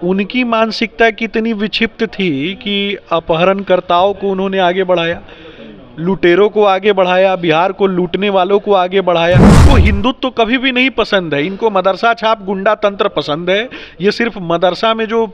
उनकी मानसिकता कितनी विक्षिप्त थी कि अपहरणकर्ताओं को उन्होंने आगे बढ़ाया, लुटेरों को आगे बढ़ाया, बिहार को लूटने वालों को आगे बढ़ाया। इनको हिंदुत्व तो कभी भी नहीं पसंद है, इनको मदरसा छाप गुंडा तंत्र पसंद है। ये सिर्फ मदरसा में जो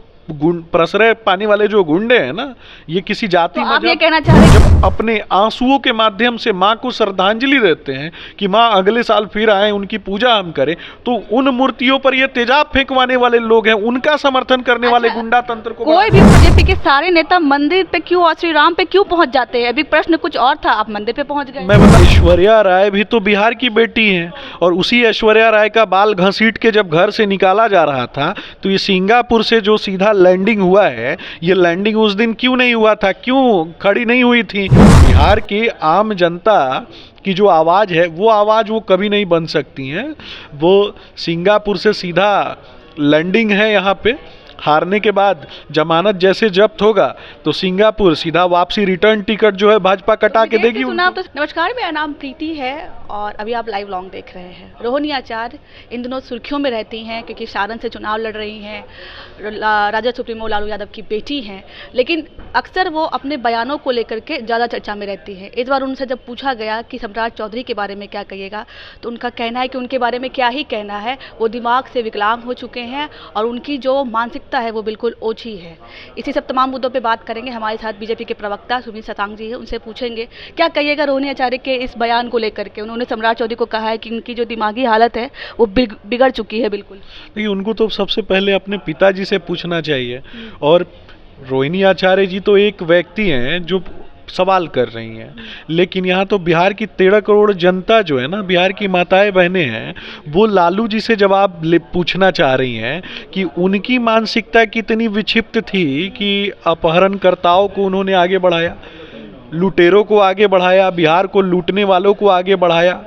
प्रश्रय पाने वाले जो गुंडे हैं ना, ये किसी जाति तो आप ये कहना चाह रहे हैं जब अपने आंसुओं के माध्यम से माँ को श्रद्धांजलि देते हैं कि माँ अगले साल फिर आए, उनकी पूजा हम करें, तो उन मूर्तियों पर ये तेजाब फेंकवाने वाले लोग हैं, उनका समर्थन करने वाले गुंडा तंत्र को कोई भी बीजेपी के सारे नेता मंदिर पे क्यों और श्री राम पे क्यों पहुंच जाते हैं? अभी प्रश्न कुछ और था, आप मंदिर पे पहुंच गए। मैं बता, ऐश्वर्या राय भी तो बिहार की बेटी है, और उसी ऐश्वर्या राय का बाल घसीट के जब घर से निकाला जा रहा था, तो ये सिंगापुर से जो सीधा लैंडिंग हुआ है, ये लैंडिंग उस दिन क्यों नहीं हुआ था, क्यों खड़ी नहीं हुई थी? बिहार की आम जनता की जो आवाज़ है, वो आवाज़ वो कभी नहीं बन सकती हैं। वो सिंगापुर से सीधा लैंडिंग है यहाँ पे। हारने के बाद जमानत जैसे जब्त होगा तो सिंगापुर सीधा वापसी, रिटर्न टिकट जो है भाजपा कटा के देगी। तो नमस्कार, मेरा नाम प्रीति है और अभी आप लाइव लॉन्ग देख रहे हैं। रोहिणी आचार्य इन दिनों सुर्खियों में रहती हैं क्योंकि सारण से चुनाव लड़ रही हैं, राजद सुप्रीमो लालू यादव की बेटी हैं, लेकिन अक्सर वो अपने बयानों को लेकर के ज़्यादा चर्चा में रहती हैं। इस बार उनसे जब पूछा गया कि सम्राट चौधरी के बारे में क्या कहिएगा, तो उनका कहना है कि उनके बारे में क्या ही कहना है, वो दिमाग से विकलांग हो चुके हैं और उनकी जो मानसिकता है वो बिल्कुल ओछी है। इसी सब तमाम मुद्दों पे बात करेंगे। हमारे साथ बीजेपी के प्रवक्ता सुमित सतांग जी है, उनसे पूछेंगे क्या कहिएगा रोहिणी आचार्य के इस बयान को लेकर के। उन्होंने सम्राट चौधरी को कहा है कि उनकी जो दिमागी हालत है वो बिगड़ चुकी है बिल्कुल। देखिए, उनको तो सबसे पहले अपने पिताजी से पूछना चाहिए। और रोहिणी आचार्य जी तो एक व्यक्ति हैं जो सवाल कर रही हैं, लेकिन यहाँ तो बिहार की 13 करोड़ जनता जो है ना, बिहार की माताएं बहनें हैं, वो लालू जी से जवाब पूछना चाह रही हैं कि उनकी मानसिकता कितनी विक्षिप्त थी कि अपहरणकर्ताओं को उन्होंने आगे बढ़ाया, लुटेरों को आगे बढ़ाया, बिहार को लूटने वालों को आगे बढ़ाया,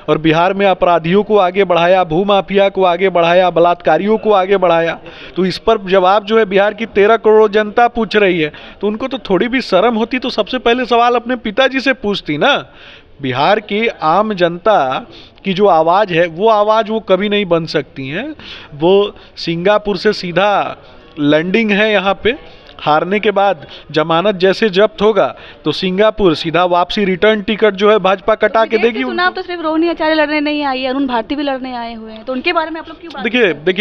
और बिहार में अपराधियों को आगे बढ़ाया, भूमाफिया को आगे बढ़ाया, बलात्कारियों को आगे बढ़ाया। तो इस पर जवाब जो है बिहार की 13 करोड़ जनता पूछ रही है, तो उनको तो थोड़ी भी शर्म होती तो सबसे पहले सवाल अपने पिताजी से पूछती ना। बिहार की आम जनता की जो आवाज़ है, वो आवाज़ वो कभी नहीं बन सकती हैं। वो सिंगापुर से सीधा लैंडिंग है यहाँ पे। हारने के बाद जमानत जैसे जब्त होगा तो सिंगापुर सीधा वापसी, रिटर्न टिकट जो है भाजपा कटा के देगी। चुनाव तो सिर्फ रोहिणी आचार्य लड़ने नहीं आई है, अरुण भारती भी लड़ने आए हुए हैं, तो उनके बारे में आप लोग क्यों बात?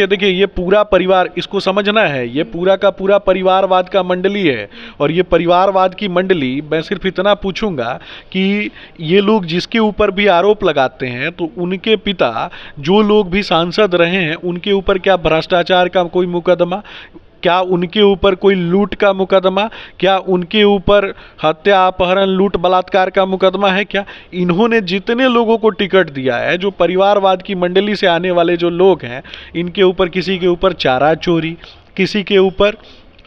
देखिए, ये पूरा परिवार, इसको समझना है, ये पूरा का पूरा परिवारवाद का मंडली है। और ये परिवारवाद की मंडली, मैं सिर्फ इतना पूछूंगा कि ये लोग जिसके ऊपर भी आरोप लगाते हैं, तो उनके पिता जो लोग भी सांसद रहे हैं, उनके ऊपर क्या भ्रष्टाचार का कोई मुकदमा, क्या उनके ऊपर कोई लूट का मुकदमा, क्या उनके ऊपर हत्या, अपहरण, लूट, बलात्कार का मुकदमा है क्या? इन्होंने जितने लोगों को टिकट दिया है, जो परिवारवाद की मंडली से आने वाले जो लोग हैं, इनके ऊपर किसी के ऊपर चारा चोरी, किसी के ऊपर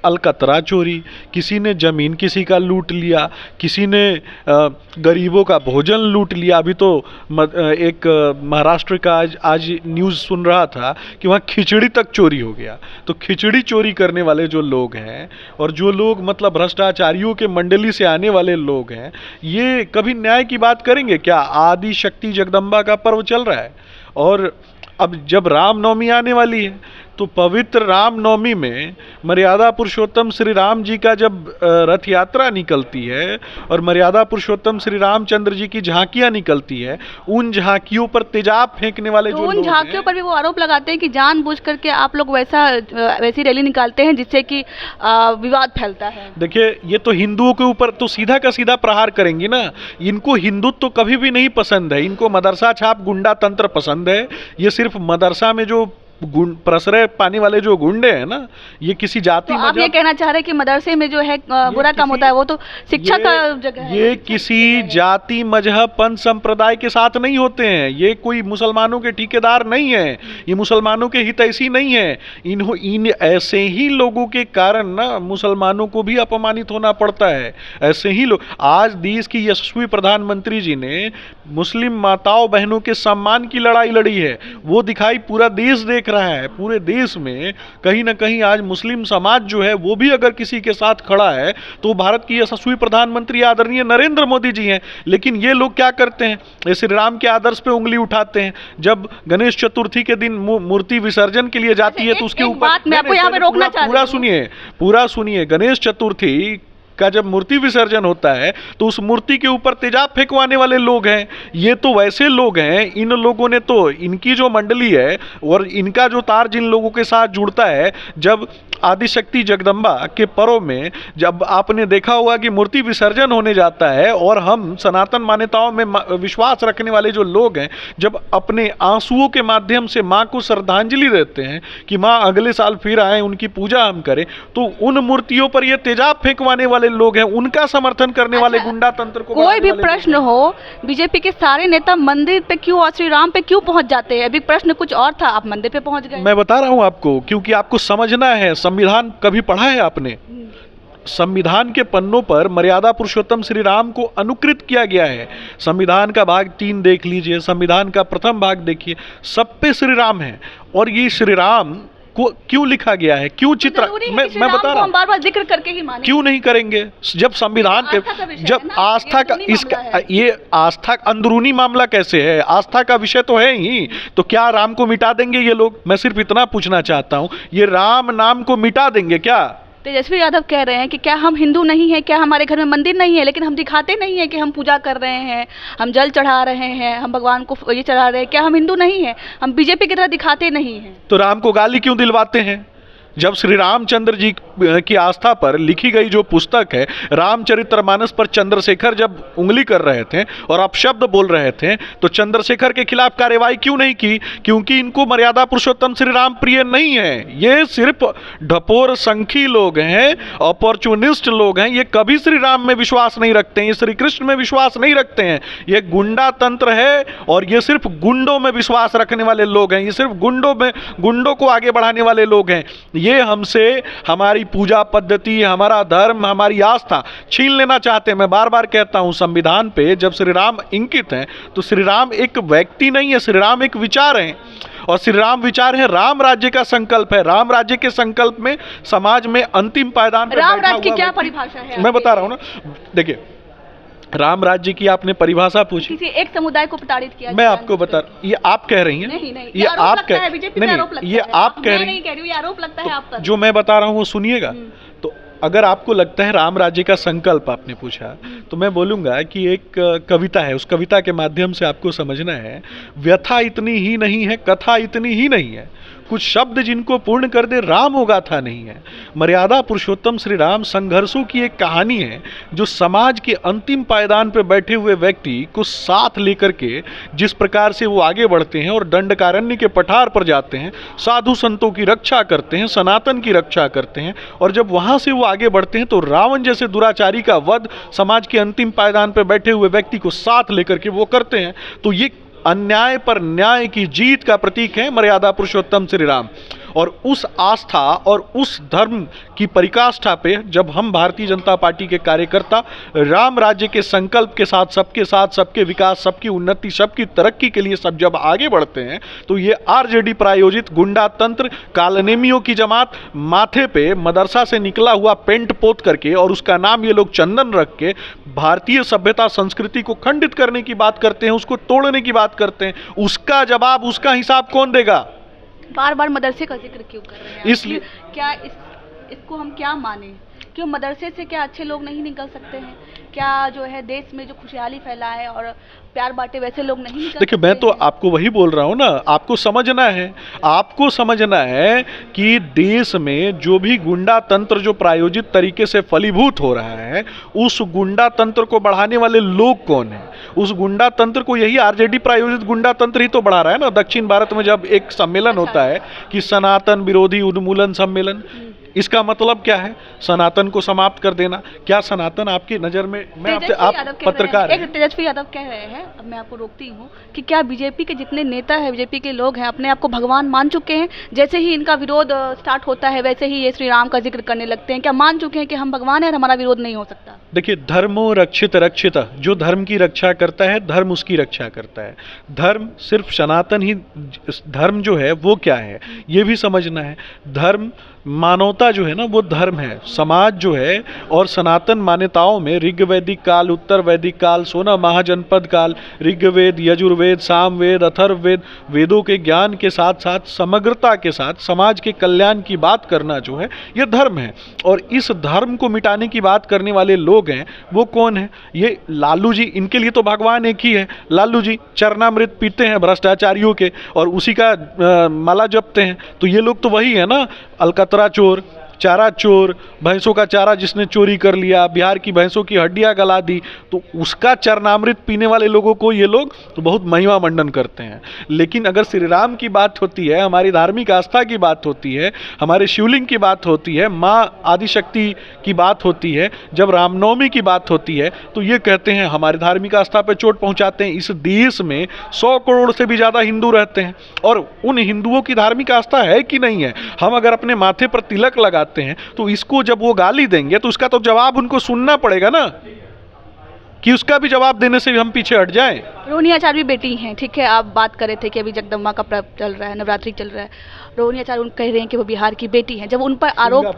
अलकतरा चोरी, किसी ने ज़मीन किसी का लूट लिया, किसी ने गरीबों का भोजन लूट लिया। अभी तो एक महाराष्ट्र का आज न्यूज़ सुन रहा था कि वहाँ खिचड़ी तक चोरी हो गया। तो खिचड़ी चोरी करने वाले जो लोग हैं और जो लोग मतलब भ्रष्टाचारियों के मंडली से आने वाले लोग हैं, ये कभी न्याय की बात करेंगे क्या? आदि शक्ति जगदम्बा का पर्व चल रहा है और अब जब रामनवमी आने वाली है, तो पवित्र रामनवमी में मर्यादा पुरुषोत्तम श्री राम जी का जब रथ यात्रा निकलती है और मर्यादा पुरुषोत्तम श्री रामचंद्र जी की झांकियां निकलती है, उन झांकियों पर तेजाब फेंकने वाले जो उन झांकियों पर भी वो आरोप लगाते हैं कि जानबूझ करके आप लोग वैसी रैली निकालते हैं जिससे कि विवाद फैलता है। देखिए, ये तो हिंदुओं के ऊपर तो सीधा का सीधा प्रहार करेंगी ना। इनको हिंदुत्व तो कभी भी नहीं पसंद है, इनको मदरसा छाप गुंडा तंत्र पसंद है। ये सिर्फ मदरसा में जो प्रश्रय पाने वाले जो गुंडे हैं ना, ये किसी जाति तो आप ये कहना चाह रहे हैं कि मदरसे में जो है बुरा काम होता है, वो तो शिक्षा का जगह है। ये किसी जाति, मजहब, पंथ, संप्रदाय के साथ नहीं होते हैं। ये कोई मुसलमानों के ठेकेदार नहीं है, ये मुसलमानों के हितैषी नहीं है। इन ऐसे ही लोगों के कारण ना मुसलमानों को भी अपमानित होना पड़ता है। ऐसे ही लोग, आज देश की यशस्वी प्रधानमंत्री जी ने मुस्लिम माताओं बहनों के सम्मान की लड़ाई लड़ी है, वो दिखाई पूरा देश देख देख रहा है पूरे देश में, कहीं ना कहीं आज मुस्लिम समाज जो है वो भी अगर किसी के साथ खड़ा है तो भारत की यशस्वी प्रधानमंत्री आदरणीय नरेंद्र मोदी जी हैं। लेकिन ये लोग क्या करते हैं, ये श्री राम के आदर्श पे उंगली उठाते हैं। जब गणेश चतुर्थी के दिन मूर्ति विसर्जन के लिए जाती है तो उसके ऊपर मैं आपको यहाँ पे रोकना चाहती हूँ। पूरा सुनिए, गणेश चतुर्थी का जब मूर्ति विसर्जन होता है तो उस मूर्ति के ऊपर तेजाब फेंकवाने वाले लोग हैं। ये तो वैसे लोग हैं, इन लोगों ने तो, इनकी जो मंडली है और इनका जो तार जिन लोगों के साथ जुड़ता है, जब आदिशक्ति जगदम्बा के पर्व में जब आपने देखा होगा कि मूर्ति विसर्जन होने जाता है और हम सनातन मान्यताओं में विश्वास रखने वाले जो लोग हैं, जब अपने आंसुओं के माध्यम से माँ को श्रद्धांजलि देते हैं कि माँ अगले साल फिर आए, उनकी पूजा हम करें, तो उन मूर्तियों पर ये तेजाब फेंकवाने वाले लोग हैं, उनका समर्थन करने वाले गुंडा तंत्र को, कोई भी प्रश्न हो, बीजेपी के सारे नेता मंदिर पे क्यों और श्री राम पे क्यों पहुंच जाते हैं? अभी प्रश्न कुछ और था, आप मंदिर पे पहुंच गए। मैं बता रहा हूं आपको, क्योंकि आपको समझना है। संविधान कभी पढ़ा है आपने? संविधान के पन्नों पर मर्यादा पुरुषोत्तम श्री राम को अनुकृत किया गया है। संविधान का भाग 3 देख लीजिए, संविधान का प्रथम भाग देखिए, सब पे श्री राम है। और ये श्री राम को क्यों लिखा गया है, क्यों चित्र, मैं बता रहा हूं, बार-बार जिक्र करके ही मानेंगे। क्यों नहीं करेंगे? जब संविधान पे, जब आस्था का, इसका ये आस्था अंदरूनी मामला कैसे है? आस्था का विषय तो है ही, तो क्या राम को मिटा देंगे ये लोग? मैं सिर्फ इतना पूछना चाहता हूं, ये राम नाम को मिटा देंगे क्या? तेजस्वी यादव कह रहे हैं कि क्या हम हिंदू नहीं है, क्या हमारे घर में मंदिर नहीं है, लेकिन हम दिखाते नहीं है कि हम पूजा कर रहे हैं, हम जल चढ़ा रहे हैं, हम भगवान को ये चढ़ा रहे हैं, क्या हम हिंदू नहीं है? हम बीजेपी की तरह दिखाते नहीं हैं। तो राम को गाली क्यों दिलवाते हैं? जब श्री रामचंद्र जी की आस्था पर लिखी गई जो पुस्तक है रामचरितमानस पर चंद्रशेखर जब उंगली कर रहे थे और अपशब्द बोल रहे थे, तो चंद्रशेखर के खिलाफ कार्रवाई क्यों नहीं की? क्योंकि इनको मर्यादा पुरुषोत्तम श्री राम प्रिय नहीं है। ये सिर्फ ढपोर संखी लोग हैं, अपॉर्चुनिस्ट लोग हैं। ये कभी श्री राम में विश्वास नहीं रखते हैं, ये श्री कृष्ण में विश्वास नहीं रखते हैं। ये गुंडा तंत्र है और ये सिर्फ गुंडों में विश्वास रखने वाले लोग हैं। ये सिर्फ गुंडों को आगे बढ़ाने वाले लोग हैं। ये हमसे हमारी पूजा पद्धति, हमारा धर्म, हमारी आस्था छीन लेना चाहते हैं। मैं बार बार कहता हूं, संविधान पे जब श्री राम अंकित हैं तो श्री राम एक व्यक्ति नहीं है, श्री राम एक विचार है। और श्री राम विचार है, राम राज्य का संकल्प है। राम राज्य के संकल्प में समाज में अंतिम पायदान पर राम राज्य की क्या परिभाषा है? मैं बता रहा हूं ना, देखिए, राम राज्य की आपने परिभाषा पूछी, किसी एक समुदाय को प्रताड़ित किया। मैं आपको बता, ये आप कह रही हैं, नहीं, ये आप कह, नहीं, ये आप कह रही हैं, ये आरोप लगता है आप पर। जो मैं बता रहा हूँ वो सुनिएगा। तो अगर आपको लगता है राम राज्य का संकल्प आपने पूछा, तो मैं बोलूँगा कि एक कविता है, उस कविता के माध्यम से आपको समझना है, व्यथा इतनी ही नहीं है, कथा इतनी ही नहीं है, कुछ शब्द जिनको पूर्ण कर दे राम होगा था नहीं है। मर्यादा पुरुषोत्तम श्री राम संघर्षों की एक कहानी है जो समाज के अंतिम पायदान पर बैठे हुए व्यक्ति को साथ लेकर के जिस प्रकार से वो आगे बढ़ते हैं और दंडकारण्य के पठार पर जाते हैं, साधु संतों की रक्षा करते हैं, सनातन की रक्षा करते हैं, और जब वहाँ से वो आगे बढ़ते हैं तो रावण जैसे दुराचारी का वध समाज के अंतिम पायदान पर बैठे हुए व्यक्ति को साथ लेकर के वो करते हैं। तो ये अन्याय पर न्याय की जीत का प्रतीक है मर्यादा पुरुषोत्तम श्री राम। और उस आस्था और उस धर्म की परिकाष्ठा पे जब हम भारतीय जनता पार्टी के कार्यकर्ता राम राज्य के संकल्प के साथ सबके विकास, सबकी उन्नति, सबकी तरक्की के लिए सब जब आगे बढ़ते हैं, तो ये आरजेडी प्रायोजित गुंडा तंत्र, कालनेमियों की जमात, माथे पे मदरसा से निकला हुआ पेंट पोत करके और उसका नाम ये लोग चंदन रख के भारतीय सभ्यता संस्कृति को खंडित करने की बात करते हैं, उसको तोड़ने की बात करते हैं। उसका जवाब, उसका हिसाब कौन देगा? बार बार मदरसे का जिक्र क्यों कर रहे हैं? इसलिए क्या इसको हम क्या माने? क्यों मदरसे से क्या अच्छे लोग नहीं निकल सकते हैं? क्या जो है देश में जो खुशहाली फैलाए और प्यार बांटे वैसे लोग नहीं निकल? देखिए, मैं तो आपको वही बोल रहा हूँ ना, आपको समझना है कि देश में जो भी गुंडा तंत्र जो प्रायोजित तरीके से फलीभूत हो रहा है, उस गुंडा तंत्र को बढ़ाने वाले लोग कौन हैं? उस गुंडा तंत्र को यही आरजेडी प्रायोजित गुंडा तंत्र ही तो बढ़ा रहा है ना। दक्षिण भारत में जब एक सम्मेलन होता है कि सनातन विरोधी उन्मूलन सम्मेलन, इसका मतलब क्या है? सनातन को समाप्त कर देना। क्या सनातन आपकी नज़र में, मैं आपसे, आप पत्रकार हैं, तेजस्वी यादव कह रहे हैं, अब मैं आपको रोकती हूँ, कि क्या बीजेपी के जितने नेता हैं, बीजेपी के लोग हैं, अपने आप को भगवान मान चुके हैं? जैसे ही इनका विरोध स्टार्ट होता है वैसे ही ये श्री राम का जिक्र करने लगते हैं। क्या मान चुके हैं कि हम भगवान हैं और हमारा विरोध नहीं हो सकता? देखिए, धर्मो रक्षित रक्षित, जो धर्म की रक्षा करता है धर्म उसकी रक्षा करता है। धर्म सिर्फ सनातन ही, धर्म जो है वो क्या है ये भी समझना है। धर्म, मानवता जो है ना वो धर्म है। समाज जो है, और सनातन मान्यताओं में ऋग्वैदिक काल, उत्तर वैदिक काल, सोना महाजनपद काल, ऋग्वेद, यजुर्वेद, सामवेद, अथर्ववेद, वेदों के ज्ञान के साथ साथ समग्रता के साथ समाज के कल्याण की बात करना जो है ये धर्म है। और इस धर्म को मिटाने की बात करने वाले लोग हैं वो कौन है? ये लालू जी। इनके लिए तो भगवान एक ही है, लालू जी। चरणामृत पीते हैं भ्रष्टाचारियों के और उसी का माला जपते हैं। तो ये लोग तो वही है ना, अलकतरा चोर, चारा चोर, भैंसों का चारा जिसने चोरी कर लिया, बिहार की भैंसों की हड्डियां गला दी, तो उसका चरणामृत पीने वाले लोगों को ये लोग तो बहुत महिमा मंडन करते हैं। लेकिन अगर श्री राम की बात होती है, हमारी धार्मिक आस्था की बात होती है, हमारे शिवलिंग की बात होती है, माँ आदिशक्ति की बात होती है, जब रामनवमी की बात होती है, तो ये कहते हैं हमारी धार्मिक आस्था पर चोट पहुँचाते हैं। इस देश में 100 करोड़ से भी ज़्यादा हिंदू रहते हैं और उन हिंदुओं की धार्मिक आस्था है कि नहीं है? हम अगर अपने माथे पर तिलक लगा हैं तो इसको जब वो गाली देंगे तो उसका तो जवाब उनको सुनना पड़ेगा ना, कि उसका भी जवाब देने से भी हम पीछे हट जाएं। रोहिणी आचार्य भी बेटी हैं, ठीक है। आप बात कर रहे थे कि अभी जगदम्बा का पर्व चल रहा है, नवरात्रि चल रहा है। रोहिणी आचार्य उन कह रहे हैं कि वो बिहार की बेटी हैं। जब उन पर आरोप,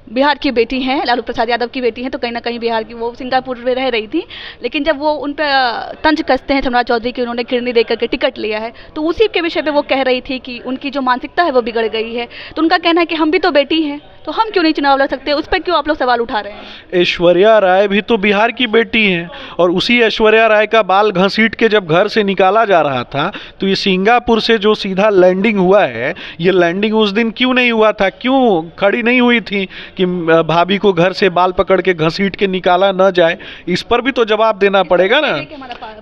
बिहार की बेटी हैं, लालू प्रसाद यादव की बेटी हैं, तो कहीं ना कहीं बिहार की, वो सिंगापुर में रह रही थी, लेकिन जब वो उन पर तंज कसते हैं सम्राट चौधरी की, उन्होंने किडनी देकर के टिकट लिया है, तो उसी के विषय पे वो कह रही थी कि उनकी जो मानसिकता है वो बिगड़ गई है। तो उनका कहना है कि हम भी तो बेटी हैं, तो हम क्यों नहीं चुनाव लड़ सकते? उस पर क्यों आप लोग सवाल उठा रहे हैं? ऐश्वर्या राय भी तो बिहार की बेटी हैं, और उसी ऐश्वर्या राय का बाल घसीट के जब घर से निकाला जा रहा था, तो ये सिंगापुर से जो सीधा लैंडिंग हुआ है, ये लैंडिंग उस दिन क्यों नहीं हुआ था? क्यों खड़ी नहीं हुई थी कि भाभी को घर से बाल पकड़ के घसीट के निकाला न जाए? इस पर भी तो जवाब देना पड़ेगा ना।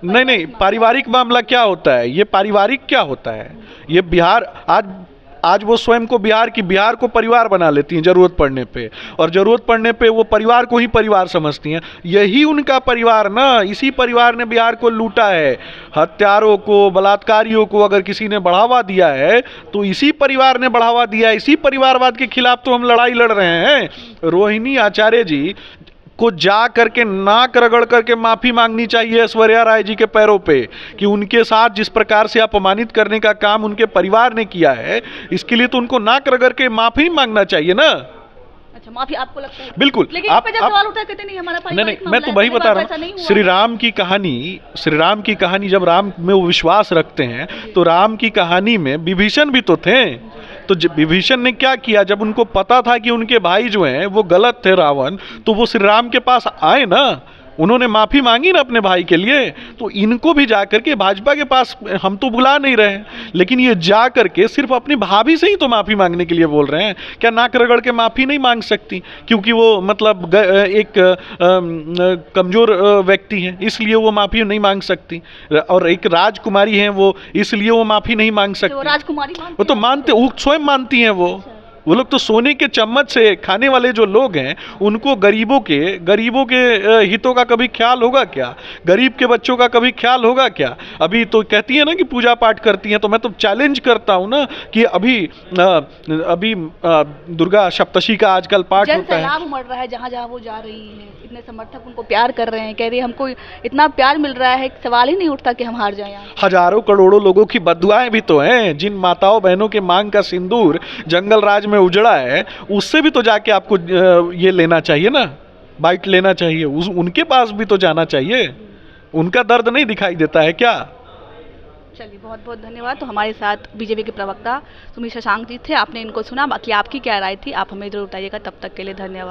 नहीं, पारिवारिक मामला क्या होता है? ये पारिवारिक क्या होता है? ये बिहार, आज वो स्वयं को बिहार को परिवार बना लेती हैं ज़रूरत पड़ने पे, और ज़रूरत पड़ने पे वो परिवार को ही परिवार समझती हैं। यही उनका परिवार ना, इसी परिवार ने बिहार को लूटा है। हत्यारों को, बलात्कारियों को अगर किसी ने बढ़ावा दिया है तो इसी परिवार ने बढ़ावा दिया है। इसी परिवारवाद के खिलाफ तो हम लड़ाई लड़ रहे हैं। रोहिणी आचार्य जी को जा करके नाक रगड़ करके माफ़ी मांगनी चाहिए ऐश्वर्या राय जी के पैरों पे, कि उनके साथ जिस प्रकार से अपमानित करने का काम उनके परिवार ने किया है, इसके लिए तो उनको नाक रगड़ के माफ़ी मांगना चाहिए ना। अच्छा, माफी आपको लगता है? बिल्कुल। लेकिन आप सवाल उठा कहते नहीं हमारा नहीं, मैं तो वही बता रहा हूँ। श्री राम की कहानी जब राम में वो विश्वास रखते हैं, तो राम की कहानी में विभीषण भी तो थे। तो विभीषण ने क्या किया? जब उनको पता था कि उनके भाई जो हैं वो गलत थे, रावण, तो वो श्री राम के पास आए ना, उन्होंने माफ़ी मांगी ना अपने भाई के लिए। तो इनको भी जा करके भाजपा के पास, हम तो बुला नहीं रहे, लेकिन ये जा करके सिर्फ अपनी भाभी से ही तो माफ़ी मांगने के लिए बोल रहे हैं। क्या नाक रगड़ के माफ़ी नहीं मांग सकती? क्योंकि वो मतलब एक कमज़ोर व्यक्ति हैं, इसलिए वो माफ़ी नहीं मांग सकती। और एक राजकुमारी हैं वो, इसलिए वो माफ़ी नहीं मांग सकती। राजकुमारी वो तो मानते, वो स्वयं मानती हैं। वो लोग तो सोने के चम्मच से खाने वाले जो लोग हैं, उनको गरीबों के हितों का कभी ख्याल होगा क्या? गरीब के बच्चों का कभी ख्याल होगा क्या? अभी तो कहती है ना कि पूजा पाठ करती हैं, तो मैं तो चैलेंज करता हूं ना कि अभी दुर्गा सप्तशी का आजकल पाठ होता है। जनसैलाब उमड़ रहा है जहाँ जहाँ वो जा रही है, इतने समर्थक उनको प्यार कर रहे हैं, कह रही है हमको इतना प्यार मिल रहा है, सवाल ही नहीं उठता कि हम हार जाएं। हजारों करोड़ों लोगों की बददुआएं भी तो हैं। जिन माताओं बहनों के मांग का सिंदूर जंगल राज में उजड़ा है, उससे भी तो जाके आपको ये लेना चाहिए ना, बाइट लेना चाहिए। उनके पास भी तो जाना चाहिए। उनका दर्द नहीं दिखाई देता है क्या? चलिए, बहुत बहुत धन्यवाद। तो हमारे साथ बीजेपी के प्रवक्ता सुमित शशांक जी थे, आपने इनको सुना। बाकी आपकी क्या राय थी आप हमें जरूर बताइएगा। तब तक के लिए धन्यवाद।